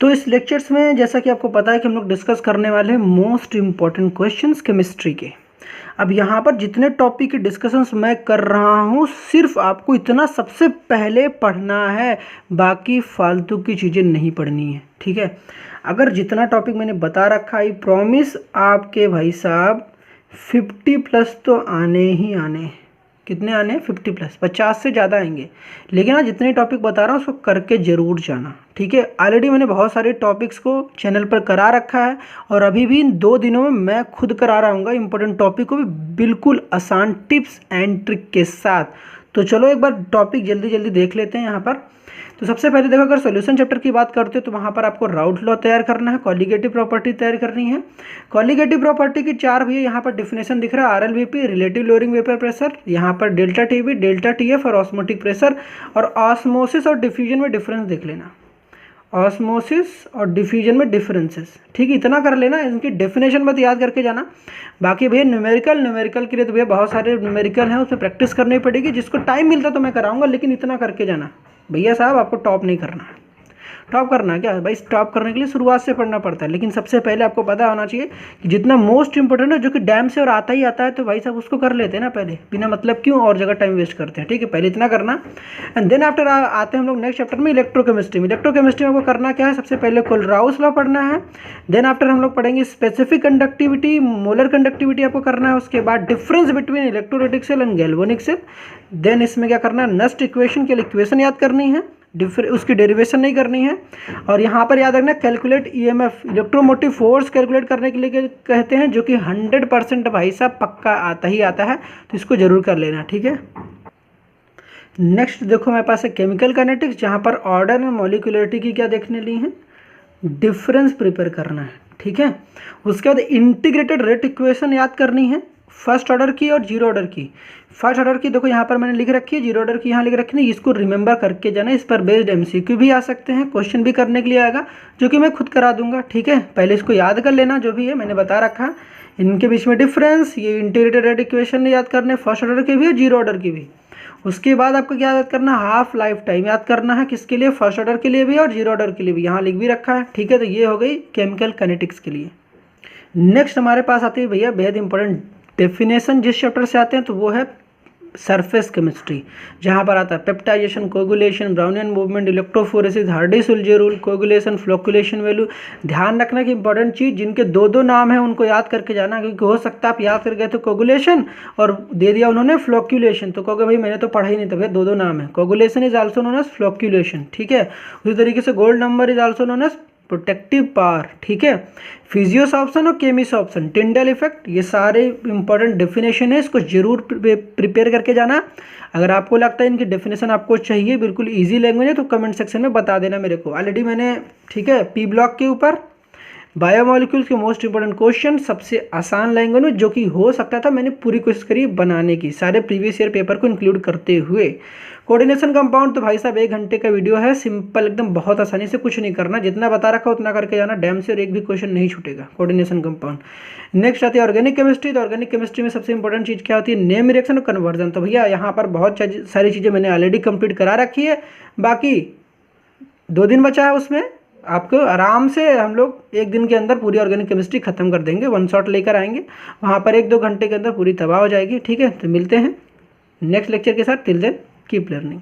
तो इस लेक्चर्स में जैसा कि आपको पता है कि हम लोग डिस्कस करने वाले हैं मोस्ट इम्पॉर्टेंट क्वेश्चंस केमिस्ट्री के। अब यहाँ पर जितने टॉपिक की डिस्कशंस मैं कर रहा हूँ सिर्फ आपको इतना सबसे पहले पढ़ना है, बाकी फालतू की चीज़ें नहीं पढ़नी है, ठीक है। अगर जितना टॉपिक मैंने बता रखा है, प्रॉमिस आपके भाई साहब 50+ तो आने ही आने। कितने आने हैं? 50+। 50 से ज़्यादा आएंगे, लेकिन आज जितने टॉपिक बता रहा हूँ उसको करके ज़रूर जाना, ठीक है। ऑलरेडी मैंने बहुत सारे टॉपिक्स को चैनल पर करा रखा है और अभी भी इन 2 दिनों में मैं खुद करा रहा हूँ इंपॉर्टेंट टॉपिक को भी बिल्कुल आसान टिप्स एंड ट्रिक के साथ। तो चलो एक बार टॉपिक जल्दी जल्दी देख लेते हैं यहाँ पर। तो सबसे पहले देखो, अगर सॉल्यूशन चैप्टर की बात करते हो तो वहाँ पर आपको राउथ लॉ तैयार करना है, कॉलिगेटिव प्रॉपर्टी तैयार करनी है। कॉलिगेटिव प्रॉपर्टी की 4 भैया यहाँ पर डिफिनेशन दिख रहा है, RLVP relative lowering vapour pressure, यहाँ पर डेल्टा TB, डेल्टा TF और ऑस्मोटिक प्रेशर। और ऑस्मोसिस और डिफ्यूजन में डिफरेंस देख लेना, ऑस्मोसिस और डिफ्यूजन में डिफरेंसेस, ठीक है। इतना कर लेना, इनकी डेफिनेशन मत याद करके जाना। बाकी भैया न्यूमेरिकल के लिए तो भैया बहुत सारे न्यूमेरिकल हैं, उसमें प्रैक्टिस करनी पड़ेगी। जिसको टाइम मिलता तो मैं कराऊंगा, लेकिन इतना करके जाना भैया साहब। आपको टॉप नहीं करना है। टॉप करना है क्या भाई? टॉप करने के लिए शुरुआत से पढ़ना पड़ता है, लेकिन सबसे पहले आपको पता होना चाहिए कि जितना मोस्ट इंपॉर्टेंट है, जो कि डैम से और आता ही आता है, तो भाई साहब उसको कर लेते हैं ना पहले, बिना मतलब क्यों और जगह टाइम वेस्ट करते हैं, ठीक है। पहले इतना करना, एंड देन आफ्टर आते हैं हम लोग नेक्स्ट चैप्टर में इलेक्ट्रोकेमिस्ट्री में। इलेक्ट्रोकेमिस्ट्री में आपको करना क्या है? सबसे पहले कोलराउस लॉ पढ़ना है, देन आफ्टर हम लोग पढ़ेंगे स्पेसिफिक कंडक्टिविटी, मोलर कंडक्टिविटी आपको करना है। उसके बाद difference between electrolytic cell and galvanic cell. Then इसमें क्या करना है? नस्ट इक्वेशन के लिए इक्वेशन याद करनी है, उसकी डेरिवेशन नहीं करनी है। और यहाँ पर याद रखना calculate EMF, electromotive force calculate करने के लिए कहते हैं, जो कि 100% भाई साहब पक्का आता ही आता है, तो इसको जरूर कर लेना, ठीक है। नेक्स्ट देखो मेरे पास है केमिकल काइनेटिक्स, जहाँ पर ऑर्डर एंड मॉलिक्यूलरिटी की क्या देखने ली है, डिफरेंस प्रिपेयर करना है, ठीक है। उसके बाद इंटीग्रेटेड रेट इक्वेशन याद करनी है, फर्स्ट ऑर्डर की और जीरो ऑर्डर की। फर्स्ट ऑर्डर की देखो यहाँ पर मैंने लिख रखी है, जीरो ऑर्डर की यहाँ लिख रखी है, इसको रिमेंबर करके जाना। इस पर बेस्ड MCQ भी आ सकते हैं, क्वेश्चन भी करने के लिए आएगा, जो कि मैं खुद करा दूंगा, ठीक है। पहले इसको याद कर लेना, जो भी है मैंने बता रखा, इनके बीच में डिफरेंस, ये इंटीग्रेटेड रेट इक्वेशन याद करने, फर्स्ट ऑर्डर के भी और जीरो ऑर्डर की भी। उसके बाद आपको क्या याद करना? हाफ लाइफ टाइम याद करना है, किसके लिए? फर्स्ट ऑर्डर के लिए भी और जीरो ऑर्डर के लिए भी, यहाँ लिख भी रखा है, ठीक है। तो ये हो गई केमिकल काइनेटिक्स के लिए। नेक्स्ट हमारे पास आती है भैया बेहद इंपॉर्टेंट डेफिनेशन, जिस चैप्टर से आते हैं, तो वो है सरफेस केमिस्ट्री, जहाँ पर आता है peptization, coagulation, Brownian movement, electrophoresis, Hardy Schulze rule, coagulation, flocculation value. ध्यान रखना कि इंपॉर्टेंट चीज़, जिनके 2 नाम है उनको याद करके जाना, क्योंकि हो सकता है आप याद कर गए तो कोगुलेशन और दे दिया उन्होंने फ्लोक्यूलेशन, तो कहोगे भाई मैंने तो पढ़ा ही नहीं था। भैया 2 नाम है, coagulation is also known as flocculation, ठीक है। उसी तरीके से gold number is also known as protective power, ठीक है। फिजियोस ऑप्शन और केमिस ऑप्शन, टिंडल इफेक्ट, ये सारे इंपॉर्टेंट डेफिनेशन है, इसको जरूर प्रिपेयर करके जाना। अगर आपको लगता है इनकी डेफिनेशन आपको चाहिए, बिल्कुल इजी लैंग्वेज है, तो कमेंट सेक्शन में बता देना मेरे को। ऑलरेडी मैंने, ठीक है, P ब्लॉक के ऊपर बायोमोलिक्यूल्स के मोस्ट इंपॉर्टेंट क्वेश्चन सबसे आसान लैंग्वेज में, जो कि हो सकता था, मैंने पूरी कोशिश करी बनाने की, सारे प्रीवियस ईयर पेपर को इंक्लूड करते हुए। कोऑर्डिनेशन कंपाउंड तो भाई साहब 1 घंटे का वीडियो है, सिंपल एकदम, बहुत आसानी से, कुछ नहीं करना, जितना बता रखा उतना करके जाना, डैम से और एक भी क्वेश्चन नहीं छूटेगा कोऑर्डिनेशन कंपाउंड। नेक्स्ट आती है ऑर्गेनिक केमिस्ट्री। तो ऑर्गेनिक केमिस्ट्री में सबसे इंपॉर्टेंट चीज़ क्या होती है? नेम रिएक्शन और कन्वर्जन। तो भैया यहाँ पर बहुत सारी चीज़ें मैंने ऑलरेडी कंप्लीट करा रखी है, बाकी 2 दिन बचा है, उसमें आपको आराम से हम लोग 1 दिन के अंदर पूरी ऑर्गेनिक केमिस्ट्री खत्म कर देंगे, 1 शॉट लेकर आएंगे, वहाँ पर 1-2 घंटे के अंदर पूरी तबाह हो जाएगी, ठीक है। तो मिलते हैं नेक्स्ट लेक्चर के साथ, टिल देन कीप लर्निंग।